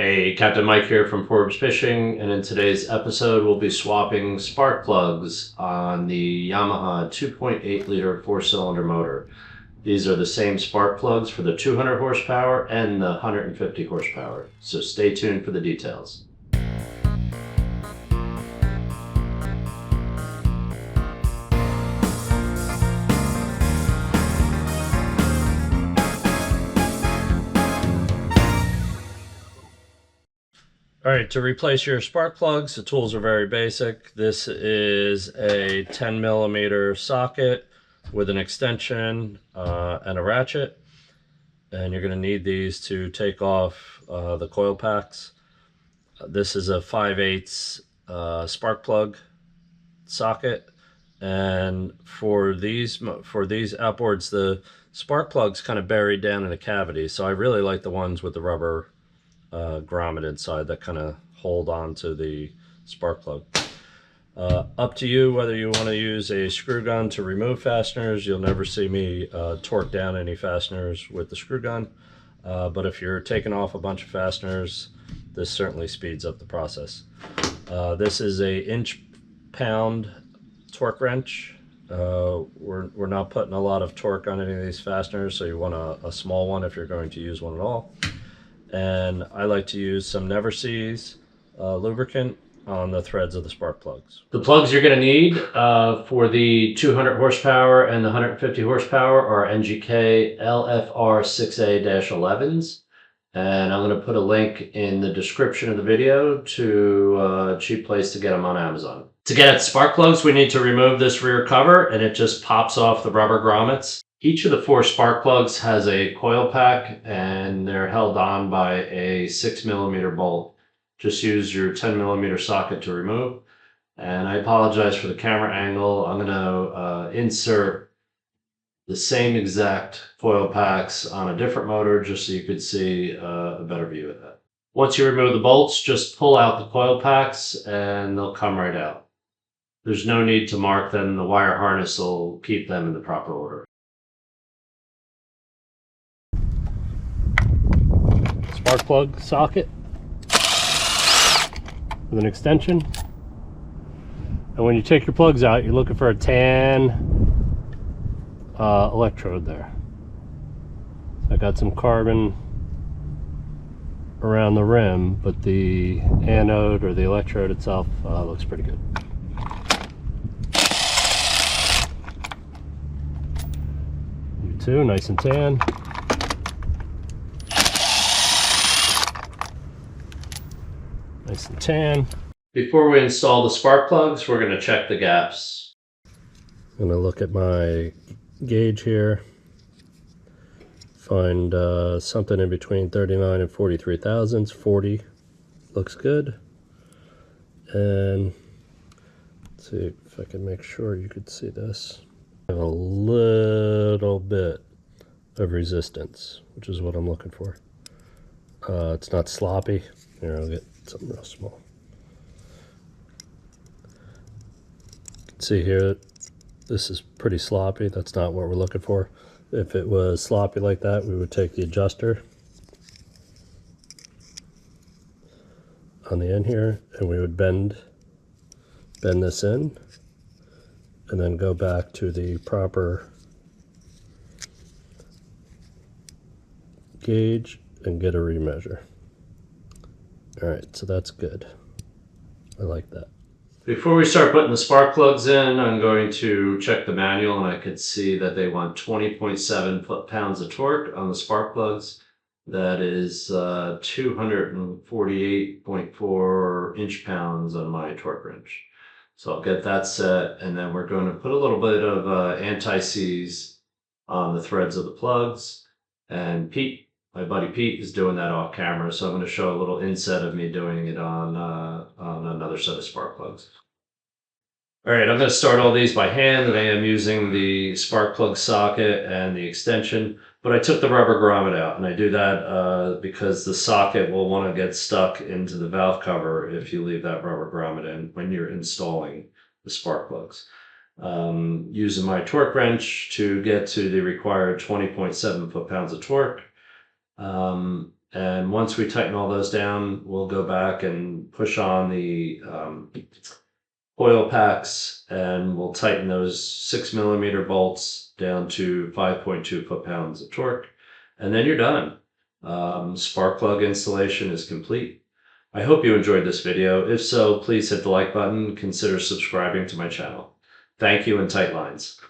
Hey, Captain Mike here from Forbes Fishing, and in today's episode we'll be swapping spark plugs on the Yamaha 2.8 liter 4-cylinder motor. These are the same spark plugs for the 200 horsepower and the 150 horsepower, so stay tuned for the details. All right, to replace your spark plugs, the tools are very basic. This is a 10 millimeter socket with an extension and a ratchet. And you're going to need these to take off the coil packs. This is a 5/8 spark plug socket. And for these outboards, the spark plug's kind of buried down in a cavity. So I really like the ones with the rubber grommet inside that kind of hold on to the spark plug. Up to you whether you want to use a screw gun to remove fasteners. You'll never see me torque down any fasteners with the screw gun, but if you're taking off a bunch of fasteners, this certainly speeds up the process. This is a inch-pound torque wrench. We're not putting a lot of torque on any of these fasteners, so you want a small one if you're going to use one at all. And I like to use some Never Seas lubricant on the threads of the spark plugs. The plugs you're going to need for the 200 horsepower and the 150 horsepower are NGK LFR 6A-11s. And I'm going to put a link in the description of the video to a cheap place to get them on Amazon. To get at spark plugs, we need to remove this rear cover, and it just pops off the rubber grommets. Each of the 4 spark plugs has a coil pack, and they're held on by a 6 millimeter bolt. Just use your 10 millimeter socket to remove. And I apologize for the camera angle. I'm going to insert the same exact coil packs on a different motor just so you could see a better view of that. Once you remove the bolts, just pull out the coil packs and they'll come right out. There's no need to mark them. The wire harness will keep them in the proper order. Spark plug socket with an extension. And when you take your plugs out, you're looking for a tan electrode there. I got some carbon around the rim, but the anode or the electrode itself looks pretty good. You too, nice and tan. Nice and tan. Before we install the spark plugs, we're going to check the gaps. I'm going to look at my gauge here. Find something in between 39 and 43 thousandths. 40 looks good. And let's see if I can make sure you could see this. I have a little bit of resistance, which is what I'm looking for. It's not sloppy. Here, I'll get something real small. You can see here, this is pretty sloppy. That's not what we're looking for. If it was sloppy like that, we would take the adjuster on the end here and we would bend this in and then go back to the proper gauge and get a remeasure. Alright, so that's good. I like that. Before we start putting the spark plugs in, I'm going to check the manual, and I could see that they want 20.7 foot-pounds of torque on the spark plugs. That is 248.4 inch-pounds on my torque wrench. So I'll get that set, and then we're going to put a little bit of anti-seize on the threads of the plugs. And Pete, my buddy Pete, is doing that off camera, so I'm going to show a little inset of me doing it on another set of spark plugs. All right, I'm going to start all these by hand, and I am using the spark plug socket and the extension, but I took the rubber grommet out, and I do that because the socket will want to get stuck into the valve cover if you leave that rubber grommet in when you're installing the spark plugs. Using my torque wrench to get to the required 20.7 foot-pounds of torque. And once we tighten all those down, we'll go back and push on the oil packs, and we'll tighten those 6 millimeter bolts down to 5.2 foot-pounds of torque. And then you're done. Spark plug installation is complete. I hope you enjoyed this video. If so, please hit the like button. Consider subscribing to my channel. Thank you, and tight lines.